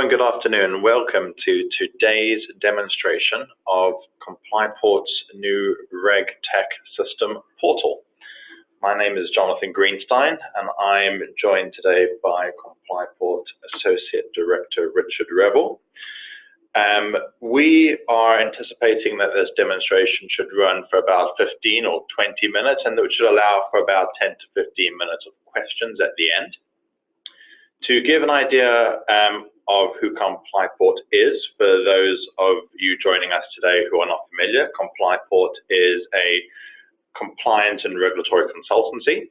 and good afternoon. Welcome to today's demonstration of ComplyPort's new RegTech system portal. My name is Jonathan Greenstein, and I'm joined today by ComplyPort Associate Director Richard Revel. We are anticipating that this demonstration should run for about 15 or 20 minutes, and which should allow for about 10 to 15 minutes of questions at the end. To give an idea of who ComplyPort is, for those of you joining us today who are not familiar, ComplyPort is a compliance and regulatory consultancy.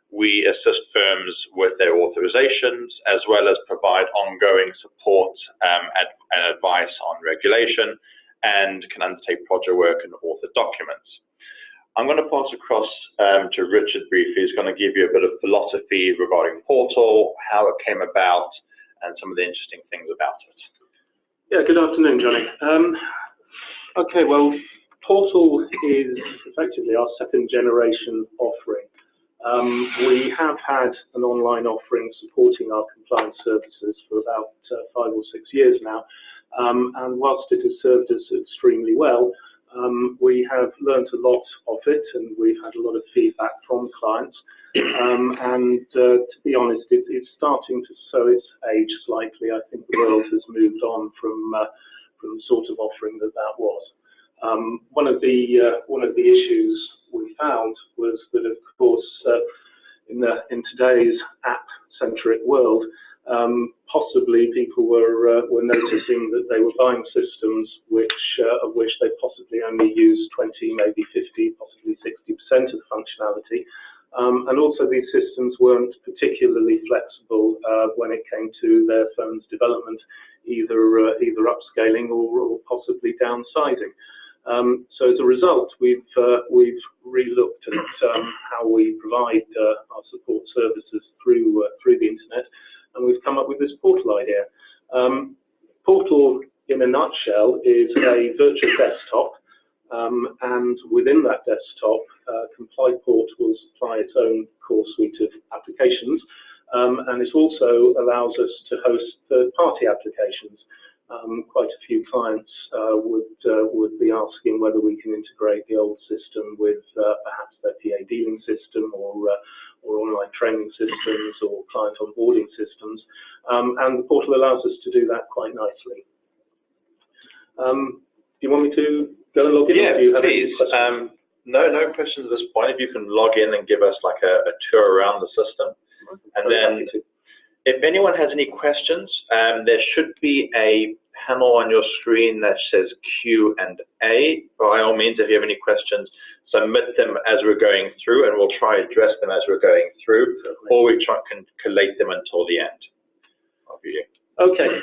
We assist firms with their authorizations, as well as provide ongoing support and advice on regulation, and can undertake project work and author documents. I'm going to pass across to Richard briefly. He's going to give you a bit of philosophy regarding Portal, how it came about, and some of the interesting things about it. Yeah, good afternoon, Johnny. Okay, well, Portal is effectively our second generation offering. We have had an online offering supporting our compliance services for about 5 or 6 years now, and whilst it has served us extremely well, we have learned a lot of it, and we've had a lot of feedback from clients. To be honest, it's starting to show its age slightly. I think the world has moved on from the sort of offering that was. One of the issues we found was that, of course, in today's app-centric world, possibly people were noticing that they were buying systems of which they possibly only use 20, maybe 50, possibly 60% of the functionality. And also these systems weren't particularly flexible when it came to their phone's development, either upscaling or possibly downsizing. So as a result, we've re-looked at how we provide our support services through the internet, and we've come up with this Portal idea. Portal, in a nutshell, is a virtual desktop, and within that desktop, ComplyPort will supply its own core suite of applications, and it also allows us to host third-party applications. Quite a few clients would be asking whether we can integrate the old system with perhaps their PA dealing system or online training systems or client onboarding systems, and the Portal allows us to do that quite nicely. Do you want me to go and log in? Yeah, do you have please. No questions at this point. If you can log in and give us like a tour around the system, and then if anyone has any questions, there should be a panel on your screen that says Q&A. By all means, if you have any questions, submit them as we're going through, and we'll try to address them as we're going through, or we can collate them until the end. Okay.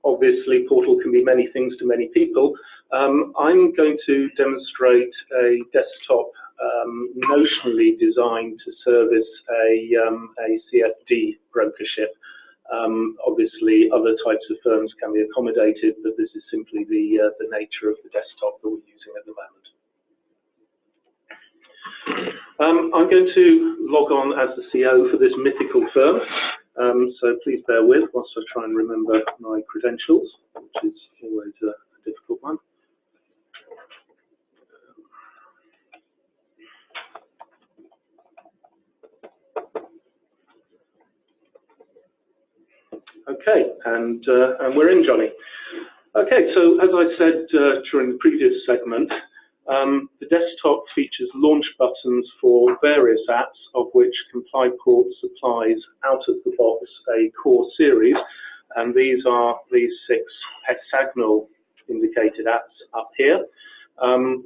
Obviously, Portal can be many things to many people. I'm going to demonstrate a desktop notionally designed to service a CFD brokership. Obviously, other types of firms can be accommodated, but this is simply the nature of the desktop that we're using at the moment. I'm going to log on as the CEO for this mythical firm, so please bear with whilst I try and remember my credentials, which is always a difficult one. Okay, and we're in, Johnny. Okay, so as I said during the previous segment, the desktop features launch buttons for various apps, of which ComplyPort supplies out of the box a core series, and these are these 6 hexagonal indicated apps up here.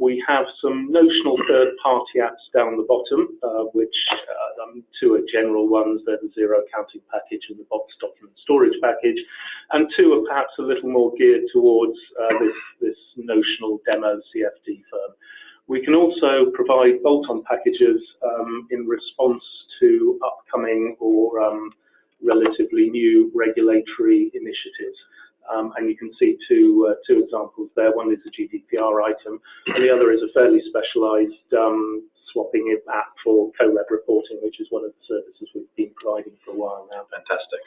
We have some notional third-party apps down the bottom, which 2 are general ones. They're the Zero Accounting Package and the Box Document Storage Package, and 2 are perhaps a little more geared towards this notional demo CFD firm. We can also provide bolt-on packages in response to upcoming or relatively new regulatory initiatives. And you can see two examples there. One is a GDPR item, and the other is a fairly specialized swapping app for co-rep reporting, which is one of the services we've been providing for a while now. Fantastic.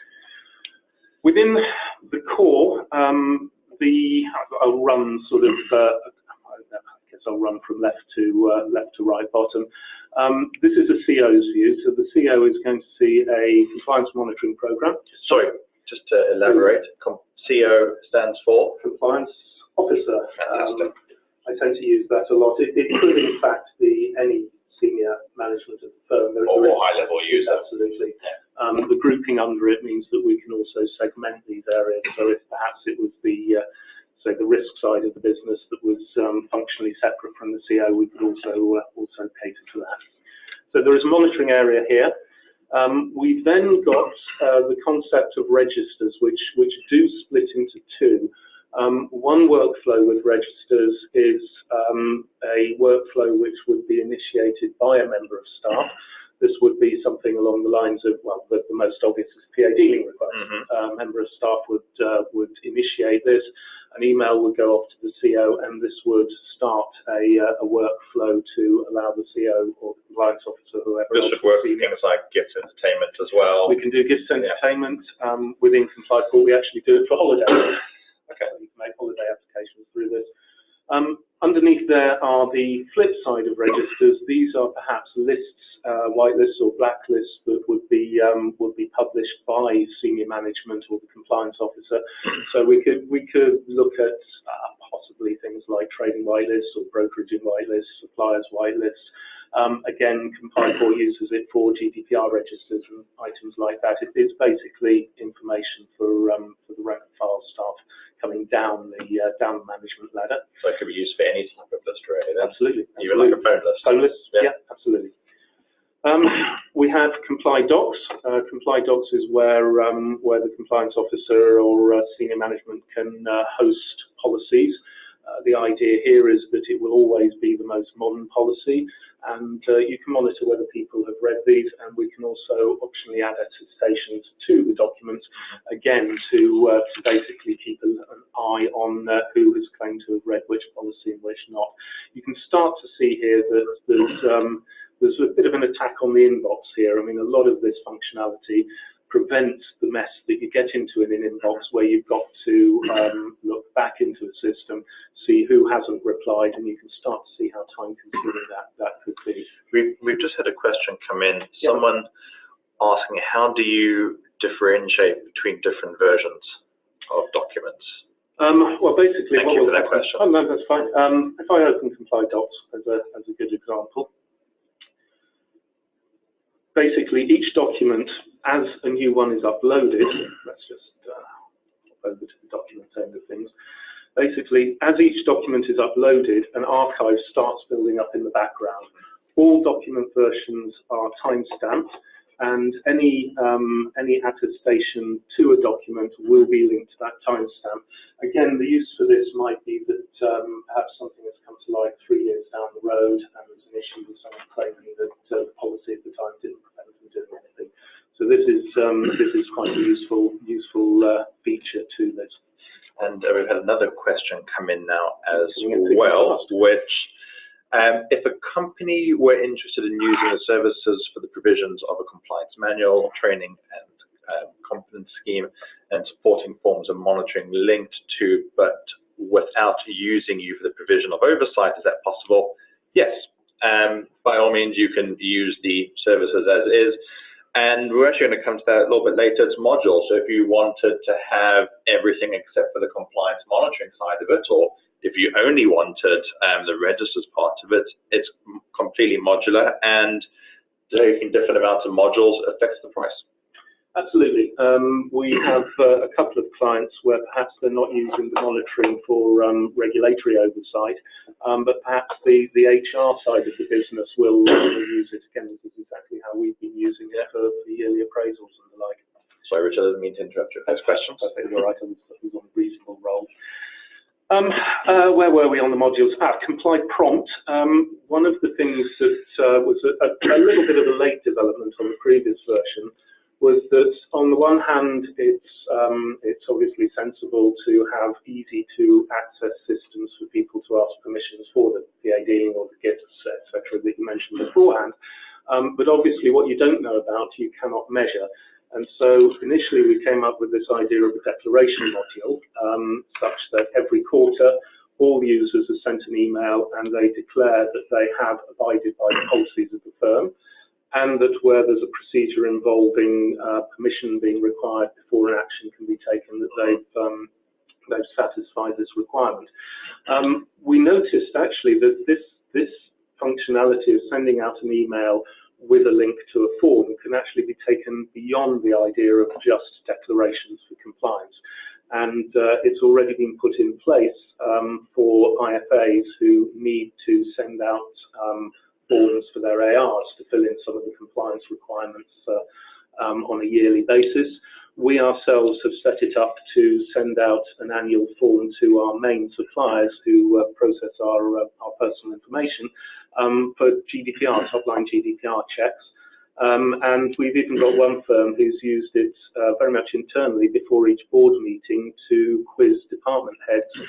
Within the core, I'll run sort of, I guess I'll run from left to right bottom. This is a CO's view, so the CO is going to see a compliance monitoring program. Sorry, just to elaborate, CO stands for? Compliance Officer. Fantastic. I tend to use that a lot. It could in fact be any senior management of the firm. Or high-level user. Absolutely. The grouping under it means that we can also segment these areas. So if perhaps it was the say the risk side of the business that was functionally separate from the CO, we could also cater to that. So there is a monitoring area here. We've then got the concept of registers, which do split into two. One workflow with registers is a workflow which would be initiated by a member of staff. This would be something along the lines of, well, the most obvious is PA dealing request. A member of staff would initiate this, an email would go off to the CO, and this would start a workflow to allow the CO or the compliance officer, whoever. This would work with things like gift entertainment as well. We can do gift entertainment within ComplyPort. We actually do it for holidays. Okay, you can make holiday applications through this. Underneath there are the flip side of registers. These are perhaps lists, whitelists or blacklists that would be published by senior management or the compliance officer. So we could look at possibly things like trading whitelists or brokerage whitelists, suppliers whitelists. Again, ComplyPort uses it for GDPR registers and items like that. It is basically information for the rank and file staff coming down the management ladder. So it could be used for any type of list, really. Absolutely. Even like a phone list. Phone lists, yeah, absolutely. We have Comply Docs. Comply Docs is where the compliance officer or senior management can host policies. The idea here is that it will always be the most modern policy, and you can monitor whether people have read these, and we can also optionally add attestations to the documents, again, to basically keep an eye on who has claimed to have read which policy and which not. You can start to see here that there's a bit of an attack on the inbox here. I mean, a lot of this functionality prevents the mess that you get into in an inbox where you've got to look back into the system, see who hasn't replied, and you can start to see how time-consuming that could be. We've just had a question come in. Yeah. Someone asking, how do you differentiate between different versions of documents? Well, basically, thank you for that question. Oh, no, that's fine. If I open Comply Docs as a good example, basically each document, as a new one is uploaded, let's just hop over to the document end of things. Basically, as each document is uploaded, an archive starts building up in the background. All document versions are time-stamped, and any attestation to a document will be linked to that timestamp. Again, the use for this might be that perhaps something has come to light 3 years down the road, and there's an issue with someone claiming that the policy at the time didn't prevent them doing anything. So this is quite a useful feature to this. And we've had another question come in now as well, which if a company were interested in using the services for the provisions of a compliance manual, training and competence scheme and supporting forms of monitoring linked to, but without using you for the provision of oversight, is that possible? Yes. By all means, you can use the services as is. And we're actually going to come to that a little bit later. It's modules. So if you wanted to have everything except for the compliance monitoring side of it, or if you only wanted the registers part of it, it's completely modular, and taking different amounts of modules affects the price. Absolutely. We have a couple of clients where perhaps they're not using the monitoring for regulatory oversight, but perhaps the HR side of the business will use it. Again, this is exactly how we've been using it for yearly appraisals and the like. Sorry, Richard, I didn't mean to interrupt your next question. I think you're right, I was on a reasonable roll. Where were we on the modules? Comply Prompt. One of the things that was a little bit of a late development on the previous version was that on the one hand, it's obviously sensible to have easy to access systems for people to ask permissions for the PA dealing or the gifts, etc., that you mentioned beforehand. But obviously what you don't know about, you cannot measure. And so initially we came up with this idea of a declaration module, such that every quarter all users are sent an email and they declare that they have abided by the policies of the firm, and that where there's a procedure involving permission being required before an action can be taken, that they've satisfied this requirement. We noticed actually that this functionality of sending out an email with a link to a form can actually be taken beyond the idea of just declarations for compliance. And it's already been put in place for IFAs who need to send out forms for their ARs to fill in some of the compliance requirements on a yearly basis. We ourselves have set it up to send out an annual form to our main suppliers who process our personal information for GDPR, top-line GDPR checks. And we've even got one firm who's used it very much internally before each board meeting to quiz department heads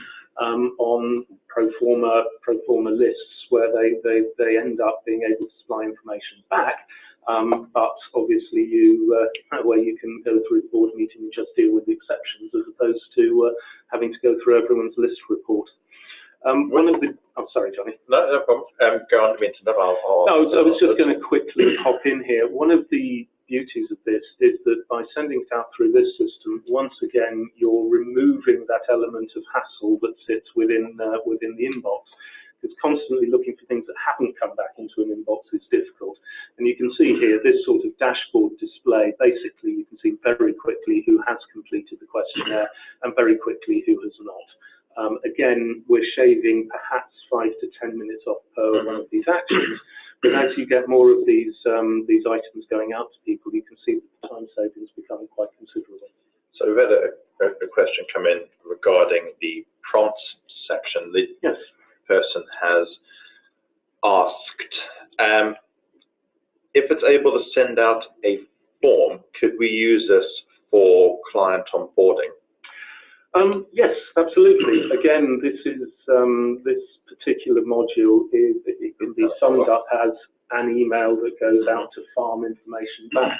on pro forma lists where they end up being able to supply information back. But obviously where you can go through the board meeting and just deal with the exceptions as opposed to having to go through everyone's list report. Oh, sorry, Johnny. No problem. Go on, Vincent. No, I was just going to quickly hop in here. One of the beauties of this is that by sending it out through this system, once again, you're removing that element of hassle that sits within the inbox. Because constantly looking for things that haven't come back into an inbox is difficult. And you can see here this sort of dashboard display. Basically, you can see very quickly who has completed the questionnaire and very quickly who has not. Again, we're shaving perhaps 5 to 10 minutes off per one of these actions, but as you get more of these items going out to people, you can see that the time savings become quite considerable. So we've had a question come in regarding the prompts section. Yes. Person has asked if it's able to send out a form, could we use this for client onboarding? Yes, absolutely. Again, this particular module can be summed up as an email that goes out to farm information back.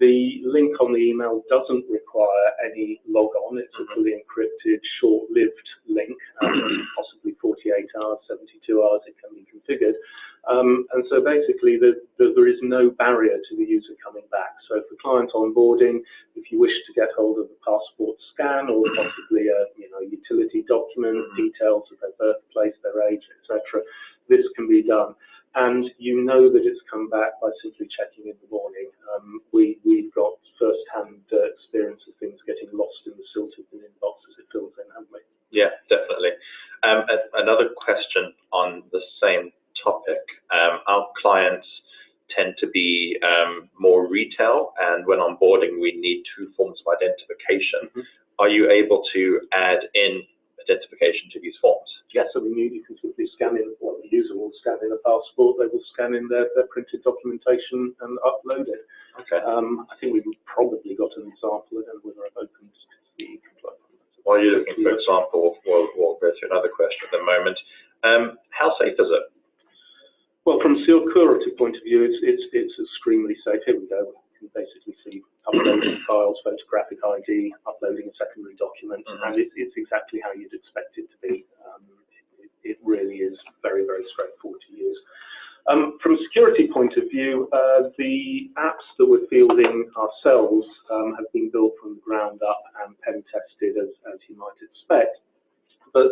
The link on the email doesn't require any log on. It's a fully encrypted, short-lived link, possibly 48 hours, 72 hours it can be configured. And so basically there is no barrier to the user coming back. So for client onboarding, if you wish to get hold of a passport scan or possibly a utility document, details of their birthplace, their age, etc., this can be done. And you know that it's come back by simply checking in the morning. We've got first-hand experience of things getting lost in the filtered inbox as it fills in, haven't we? Yeah, definitely. Another question on the same topic. Our clients tend to be more retail, and when onboarding, we need 2 forms of identification. Are you able to add in identification to these forms? Yes, I mean, you can simply scan in, well, the user will scan in a passport, they will scan in their printed documentation and upload it. Okay. I think we've probably got an example, I don't know whether I've opened the While you're looking for example, we'll go through another question at the moment. How safe is it? Well, from a security point of view, it's extremely safe. Here we go. You can basically see uploading files, photographic ID, uploading a secondary document, and it's exactly how you'd expect it to be. It really is very, very straightforward to use. From a security point of view, the apps that we're fielding ourselves have been built from the ground up and pen tested, as you might expect. But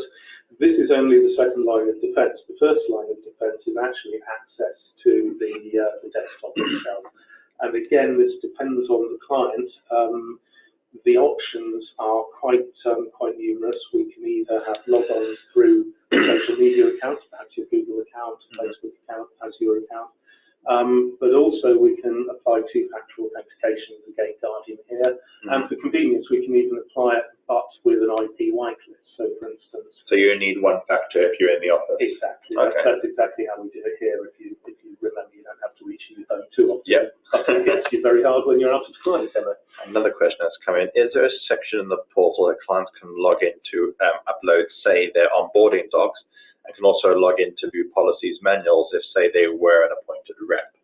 this is only the second line of defense. The first line of defense is actually access to the desktop itself. And again, this depends on the client. The options are quite numerous. We can either have logons through social media accounts, perhaps your Google account, Facebook account, Azure account. But also we can apply 2-factor authentication with the Gate Guardian here. And for convenience, we can even apply it, but with an IP whitelist. So for instance... So you need 1-factor if you're in the office? Exactly. Okay. That's exactly how we do it here. If you remember, you don't have to reach your phone too often. Yeah. But it gets you very hard when you're out of client demo. Another question that's come in. Is there a section in the portal that clients can log in to upload, say, their onboarding docs, and can also log in to view policies manuals if, say, they were an appointed rep?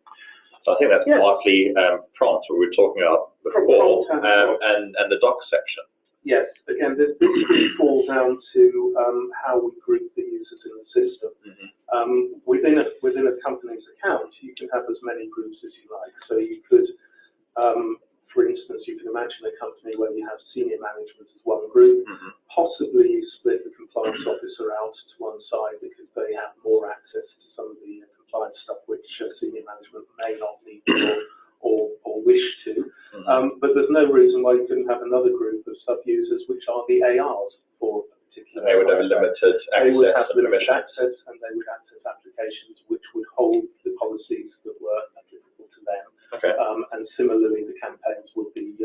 So I think that's partly prompt, what we were talking about before, and the doc section. Yes, again, this falls down to how we group the users in the system. Within a company's account, you can have as many groups as you like. So you could, for instance, you can imagine a company where you have senior management as one group. Possibly you split the compliance officer out to one side because they have more access to some of the compliance stuff which senior management may not need or wish to. But there's no reason why you couldn't have another group of sub-users which are the ARs for a particular. And they would have limited access. They would have limited access, and they would access applications which would hold the policies that were applicable to them. Okay. And similarly, the campaigns would be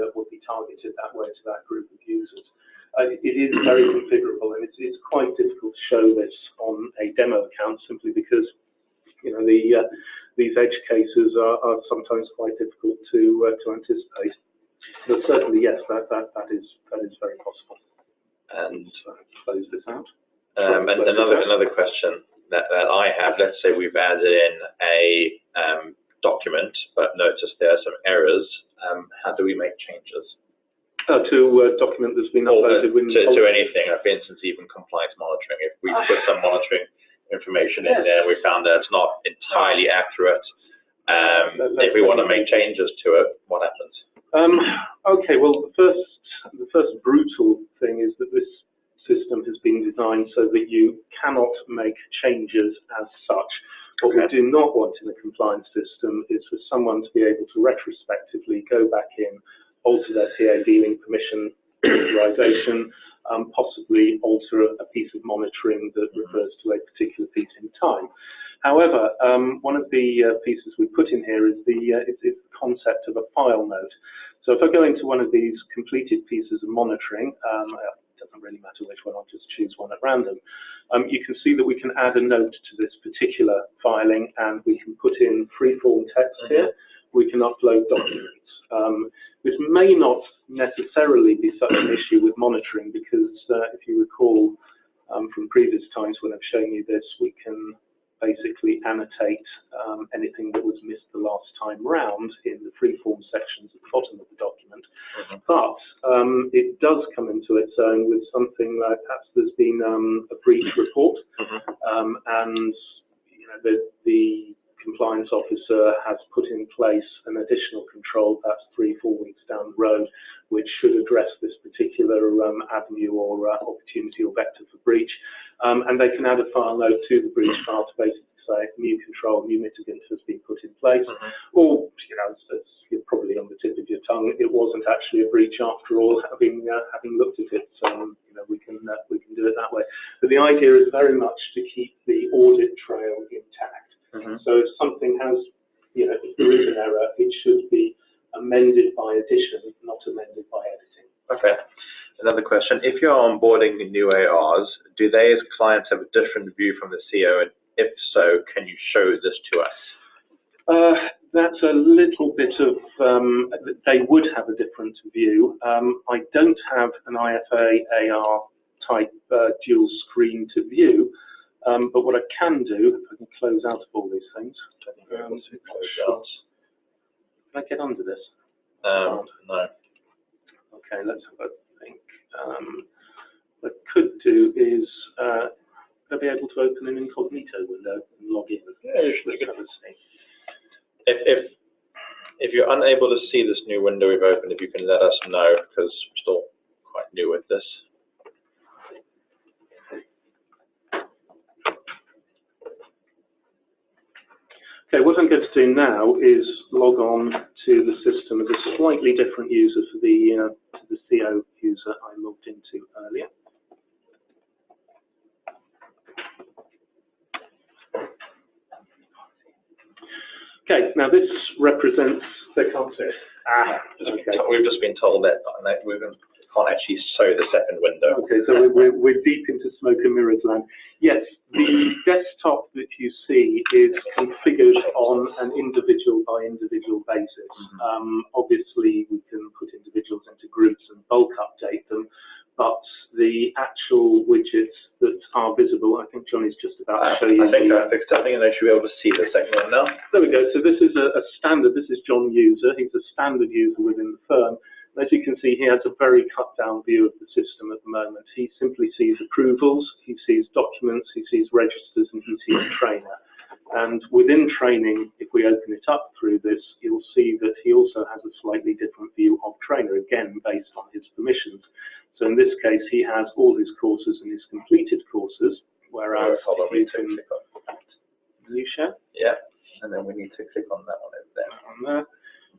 targeted that way to that group of users. It is very configurable, and it's quite difficult to show this on a demo account simply because these edge cases are sometimes quite difficult to anticipate. But certainly, yes, that is very possible. And close this out. And another question that I have. Let's say we've added in a document, but noticed there are some errors. How do we make changes? To a document that's been uploaded to anything, for instance, even compliance monitoring. If we put some monitoring information in there, we found that it's not entirely accurate. If we want to make changes to it, what happens? Okay, well, the first brutal thing is that this system has been designed so that you cannot make changes as such. What we do not want in a compliance system is for someone to be able to retrospectively go back in, alter their TA dealing permission authorization, possibly alter a piece of monitoring that refers to a particular piece in time. However, one of the pieces we put in here is the concept of a file note. So if I go into one of these completed pieces of monitoring, it doesn't really matter which one, I'll just choose one at random. You can see that we can add a note to this particular filing, and we can put in free-form text here. We can upload documents. This may not necessarily be such an issue with monitoring because if you recall from previous times when I've shown you this, we can basically annotate anything that was missed the last time round in the free-form sections at the bottom of the document. But it does come into its own with something like perhaps there's been a breach report, and the compliance officer has put in place an additional control, perhaps 3-4 weeks down the road, which should address this particular avenue or opportunity or vector for breach. And they can add a file note to the breach file to basically say new control, new mitigant has been put in place. Or, as you're probably on the tip of your tongue, it wasn't actually a breach after all, having looked at it. So, we can do it that way. But the idea is very much to keep the audit trail intact. So if something has, if there is an error, it should be amended by addition, not amended by editing. Okay. Another question. If you're onboarding new ARs, do they as clients have a different view from the CO? And if so, can you show this to us? That's a little bit of, they would have a different view. I don't have an IFA AR type dual screen to view. But what I can do, if I can close out of all these things. Can I get under this? No. Okay, let's have a think. What I could do is I'll be able to open an incognito window and log in. Yeah, usually good. If you're unable to see this new window we've opened, if you can let us know, because we're still quite new with this. Okay, what I'm going to do now is log on to the system as a slightly different user for the CO user I logged into earlier. Okay, now this represents, they can't see it. Okay. We've just been told that we can't actually show the second window. Okay, so we're deep into smoke and mirrors land. Yes, the desktop that you see is configured on an individual by individual basis. Obviously, we can put individuals into groups and bulk update them, but the actual widgets that are visible. I think Johnny's just about to show you. I think I fixed it. I think they should be able to see the second one now. There we go. So this is a standard. This is John User. He's a standard user within the firm. As you can see, he has a very cut-down view of the system at the moment. He simply sees approvals, he sees documents, he sees registers, and he sees trainer. And within training, if we open it up through this, you'll see that he also has a slightly different view of trainer, again, based on his permissions. So in this case, he has all his courses and his completed courses, whereas hold on, we need to click on that. You share? Yeah, and then we need to click on that one over there. On there.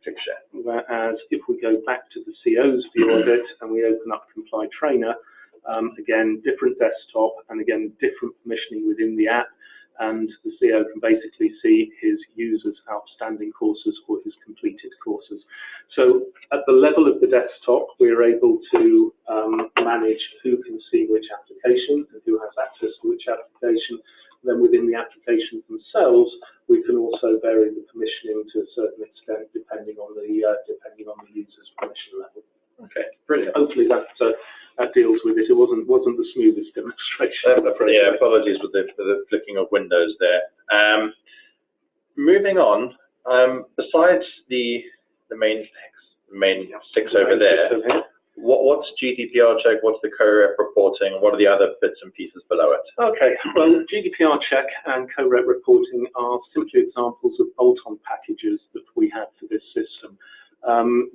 Click share. Whereas if we go back to the CO's view of it and we open up Comply Trainer, again, different desktop and again, different permissioning within the app, and the CO can basically see his users' outstanding courses or his completed courses. So at the level of the desktop, we're able to manage who can see which application and who has access to which application. Then within the applications themselves, we can also vary the permissioning to a certain extent depending on the user's permission level. Okay, brilliant. Hopefully that deals with it. It wasn't the smoothest demonstration. Yeah, apologies with the flicking of windows there. Moving on, besides the main six over there, what's GDPR check? What's the co-rep reporting? What are the other bits and pieces below it? Okay, well, GDPR check and co-rep reporting are simply examples of bolt-on packages that we have for this system.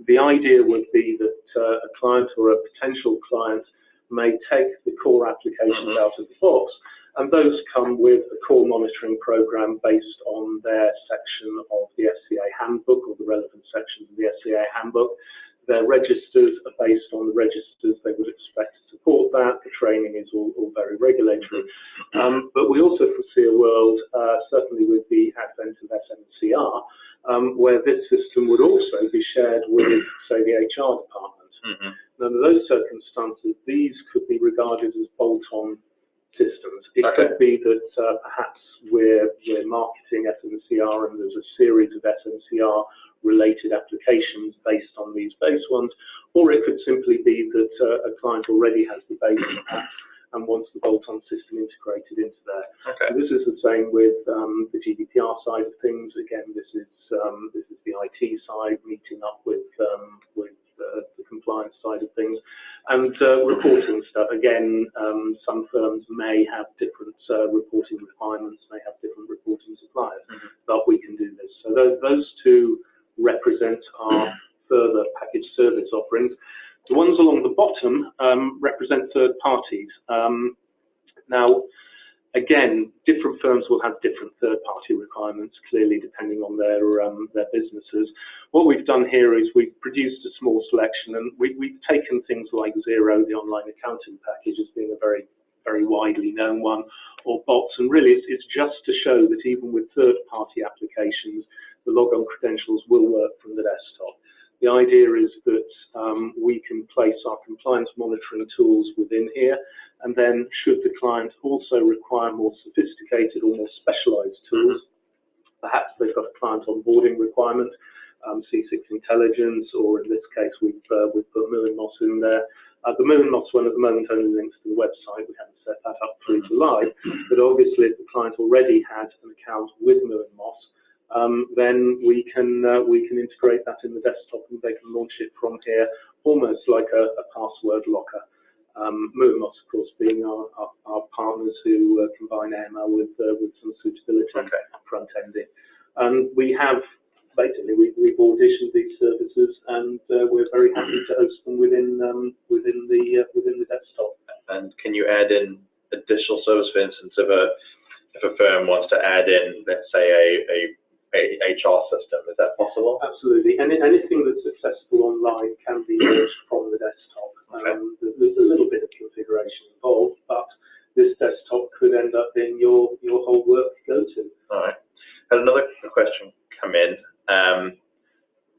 The idea would be that a client or a potential client may take the core applications out of the box, and those come with a core monitoring program based on their section of the SCA handbook or the relevant sections of the SCA handbook. Their registers are based on the registers they would expect to support that. The training is all very regulatory. But we also foresee a world, certainly with the advent of SMCR, where this system would also be shared with, say, the HR department. Now, in those circumstances, these could be regarded as bolt-on systems. It could be that perhaps we're marketing SMCR and there's a series of SMCR related applications based on these base ones, or it could simply be that a client already has the base app and wants the bolt-on system integrated into there. So this is the same with the GDPR side of things. Again, this is the IT side meeting up with the compliance side of things, and reporting stuff. Again, some firms may have different reporting requirements, may have different reporting suppliers, but we can do this. So those two represent our further package service offerings. The ones along the bottom represent third parties. Now, again, different firms will have different third-party requirements, clearly depending on their businesses. What we've done here is we've produced a small selection, and we've taken things like Xero, the online accounting package, as being a very, very widely known one, or Bots, and really it's just to show that even with third-party applications, the logon credentials will work from the desktop. The idea is that we can place our compliance monitoring tools within here, and then should the client also require more sophisticated or more specialized tools, perhaps they've got a client onboarding requirement, C6 Intelligence, or in this case we've put Muhlenmoss in there. The Muhlenmoss one at the moment only links to the website. We haven't set that up through to live, but obviously if the client already had an account with Muhlenmoss, then we can integrate that in the desktop and they can launch it from here, almost like a password locker. Muhlenmoss, of course, being our partners who combine AML with some suitability front-ending. And we have, basically, we've auditioned these services and we're very happy to host them within the desktop. And can you add in additional service, for instance, if a firm wants to add in, let's say, a HR system, is that possible? Absolutely. Anything that's accessible online can be launched from the desktop. There's a little bit of configuration involved, but this desktop could end up being your whole work go-to. All right. Had another question come in.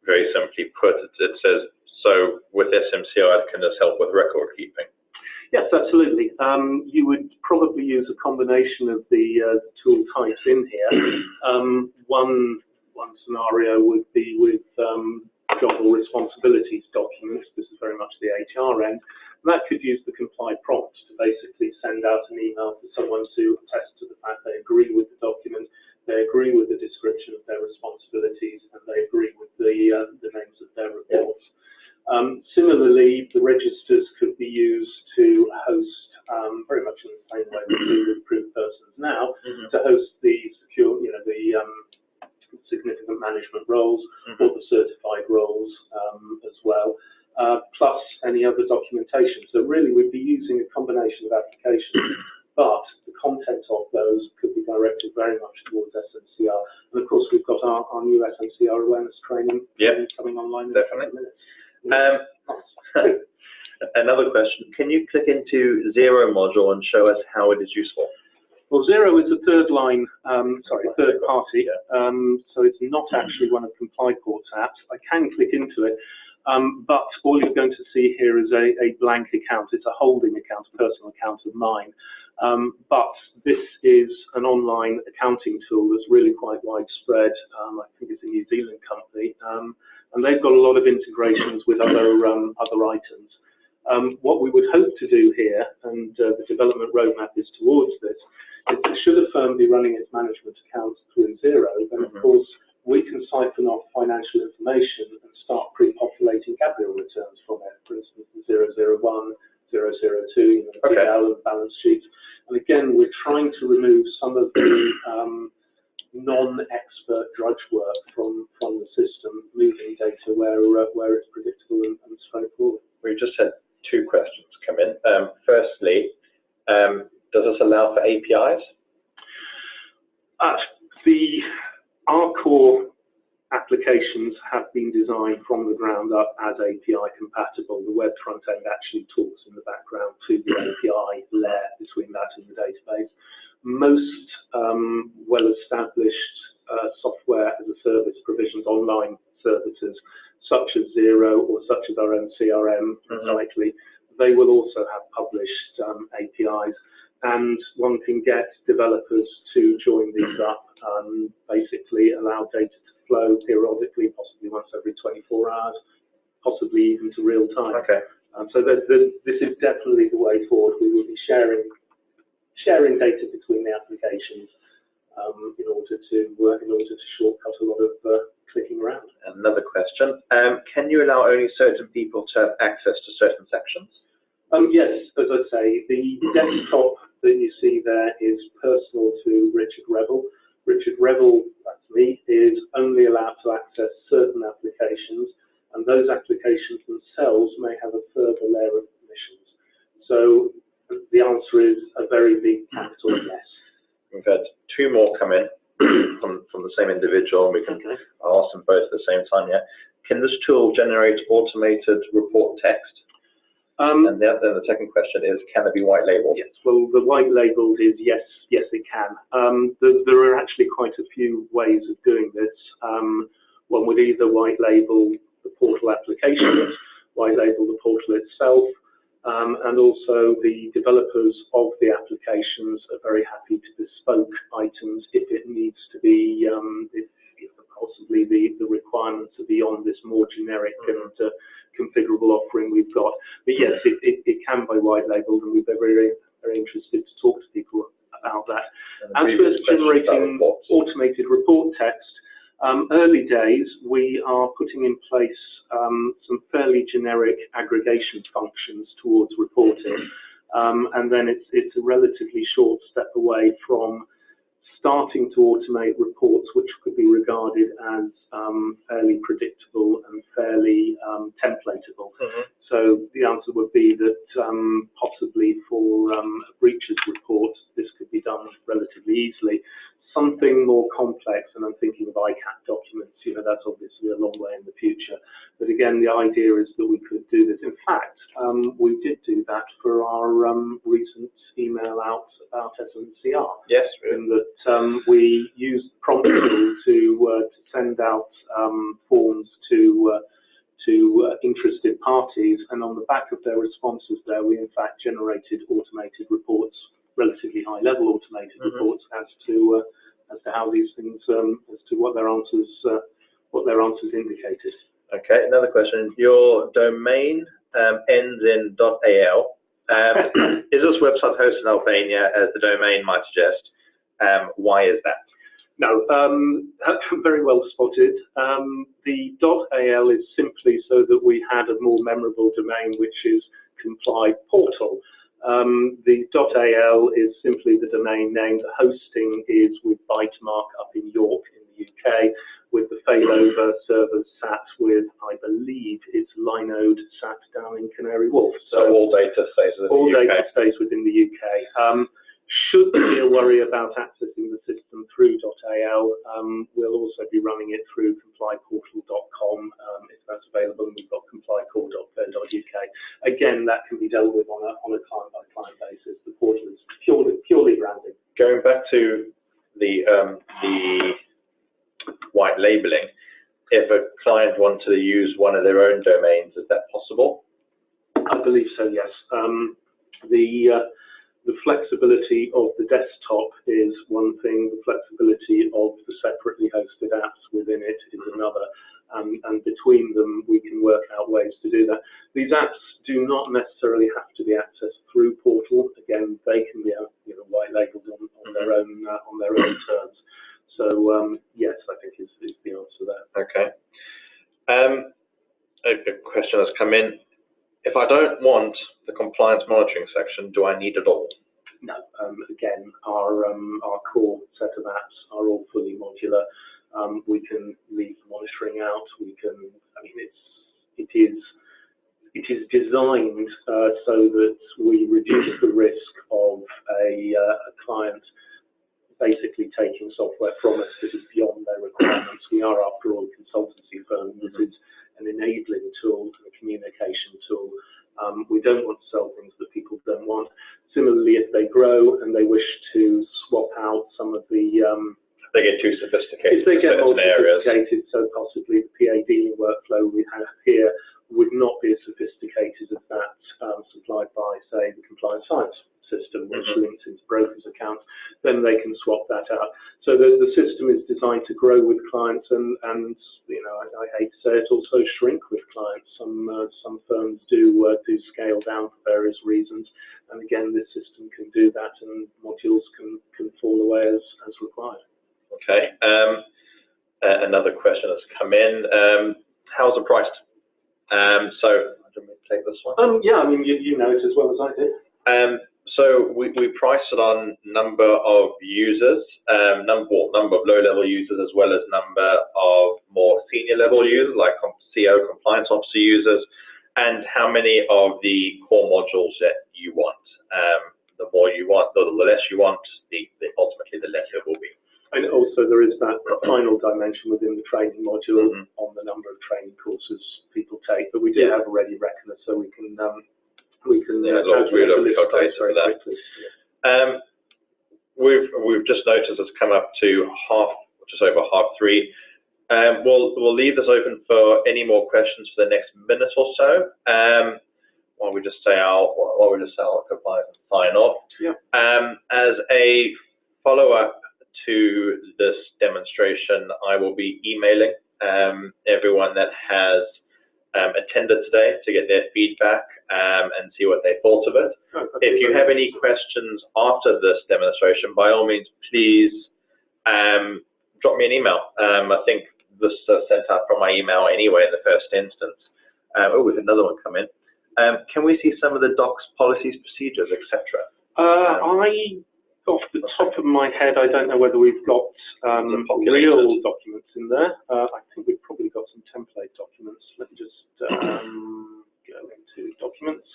Very simply put, it says, so with SMCR, can this help with record keeping? Yes, absolutely. You would probably use a combination of the tool types in here. One scenario would be with job or responsibilities documents. This is very much the HR end. And that could use the comply prompt ones who attest to the fact they agree with the document, they agree with the description of their responsibilities, and they agree with the names of their reports. Similarly, the registers could be used to host, very much in the same way we do with approved persons now, to host the secure, significant management roles or the certified roles as well, plus any other documentation. So really we'd be using a combination of applications, but the content of those could be directed very much towards SMCR. And of course we've got our new SMCR awareness training coming online in a few minutes. Another question, can you click into Xero module and show us how it is useful? Well, Xero is a third party, so it's not actually one of ComplyPort's apps. I can click into it, but all you're going to see here is a blank account. It's a holding account, a personal account of mine. But this is an online accounting tool that's really quite widespread. I think it's a New Zealand company, and they've got a lot of integrations with other items. What we would hope to do here, and the development roadmap is towards this, is that should a firm be running its management accounts through Xero, then of course we can siphon off financial information and start pre-populating capital returns from it. For instance, the 001, 002, the P&L and balance sheets. And again, we're trying to remove some of the non-expert drudge work from the system, moving data where it's predictable and straightforward. We just had two questions come in. Firstly, does this allow for APIs? Our core applications have been designed from the ground up as API compatible. The web front end actually talks in the background to the API layer between that and the database. Most well-established software as a service provisions online services, such as Xero or such as our own CRM, Cycly, they will also have published APIs. And one can get developers to join these up, basically allow data to flow periodically, possibly once every 24 hours, possibly even to real time. So this is definitely the way forward. We will be sharing data between the applications in order to shortcut a lot of clicking around. Another question, can you allow only certain people to have access to certain sections? Yes, as I say, the desktop that you see there is personal to Richard Revel. Richard Revel, that's me, is only allowed to access certain applications, and those applications themselves may have a further layer of permissions. So the answer is a very big capital yes. We've had two more come in from the same individual, and we can ask them both at the same time. Can this tool generate automated report text? And then the second question is, can it be white labeled? Yes, well, the white labeled is yes, it can. There are actually quite a few ways of doing this. One would either white label the portal applications, white label the portal itself, and also the developers of the applications are very happy to bespoke items if it needs to be, if possibly the requirements are beyond this more generic and configurable offering we've got. But yes, it can be white labeled, and we'd be very, very interested to talk to people about that. As for generating automated report text, early days, we are putting in place some fairly generic aggregation functions towards reporting, and then it's a relatively short step away from starting to automate reports which could be regarded as fairly predictable and fairly templatable. So the answer would be that possibly for a breaches report, this could be done relatively easily. Something more complex, and I'm thinking of ICAP documents, that's obviously a long way in the future. But again, the idea is that we could do this. In fact, we did do that for our recent email out about SMCR. Yes, in that we used prompt to send out forms to interested parties, and on the back of their responses there, we in fact generated automated reports, relatively high-level automated reports as to how these things, as to what their answers indicated. Okay, another question. Your domain ends in .al. Is this website hosted in Albania, as the domain might suggest? Why is that? No, very well spotted. The .al is simply so that we had a more memorable domain, which is Comply Portal. The .al is simply the domain name. The hosting is with Bytemark up in York in the UK, with the failover servers sat with, I believe, it's Linode sat down in Canary Wharf. So all data stays within the UK? All data stays within the UK. Should there be a worry about accessing the system through .al, we'll also be running it through complyportal.com if that's available, and we've got complycore.co.uk. Again, that can be dealt with on a client-by-client basis. The portal is purely branding. Going back to the white labeling, if a client wanted to use one of their own domains, is that possible? I believe so, yes. The flexibility of the desktop is one thing, the flexibility of the separately hosted apps within it is another, and between them we can work out ways to do that. These apps do not necessarily have to be accessed through Portal. Again, they can be white labeled on their own terms. So yes, I think is the answer there. Okay. A question has come in. If I don't want the compliance monitoring section, do I need it all? No. Again, our core set of apps are all fully modular. We can leave monitoring out. We can. I mean, it is designed so that we reduce the risk of a client basically taking software from us that is beyond their requirements. We are, after all, a consultancy firm. This is an enabling tool, a communication tool. We don't want to sell things that people don't want. Similarly, if they grow and they wish to swap out some of the... they get too sophisticated. If they get more sophisticated, so possibly the PA dealing workflow we have here would not be as sophisticated as that supplied by, say, the compliance science system, which links into brokers' accounts, then they can swap that out. So the system is designed to grow with clients, and I hate to say it, also shrink with clients. Some firms do scale down for various reasons, and again, this system can do that, and modules can fall away as required. Okay. Another question has come in. How's it priced? So, let me take this one. Yeah, I mean, you know it as well as I do. So we price it on number of users, number of low-level users, as well as number of more senior-level users, like CO, compliance officer users, and how many of the core modules that you want. The more you want, the less you want, ultimately the less it will be. And also there is that final dimension within the training module on the number of training courses people take, but we do have a ready reckoner, so we can calculate very quickly. We've just noticed it's come up to just over 3:30. We'll leave this open for any more questions for the next minute or so. While we just say our goodbyes and sign off. Yeah. As a follow-up to this demonstration, I will be emailing everyone that has attended today to get their feedback and see what they thought of it. If you have any questions after this demonstration, by all means, please drop me an email. I think this sent out from my email anyway in the first instance. We've another one come in. Can we see some of the docs, policies, procedures, etc.? Off the top of my head, I don't know whether we've got real documents in there. I think we've probably got some template documents. Let me just go into documents.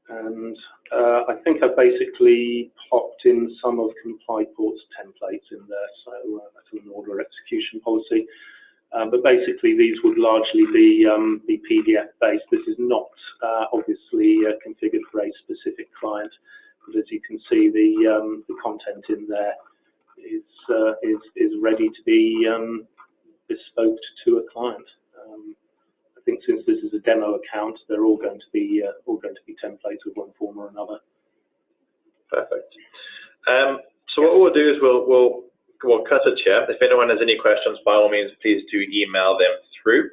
And I think I've basically popped in some of ComplyPort's templates in there, so that's an order execution policy. But basically, these would largely be PDF-based. This is not obviously configured for a specific client. But as you can see, the content in there is ready to be bespoke to a client. I think since this is a demo account, they're all going to be templates of one form or another. Perfect. So what we'll do is we'll cut it here. If anyone has any questions, by all means, please do email them through.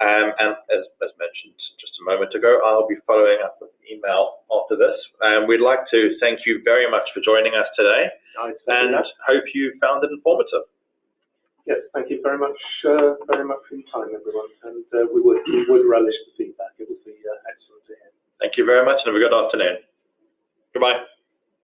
And as mentioned just a a moment ago. I'll be following up with an email after this. And we'd like to thank you very much for joining us today, and hope you found it informative. Yes, thank you very much for your time, everyone. And we would relish the feedback. It would be excellent to hear. Thank you very much, and have a good afternoon. Goodbye.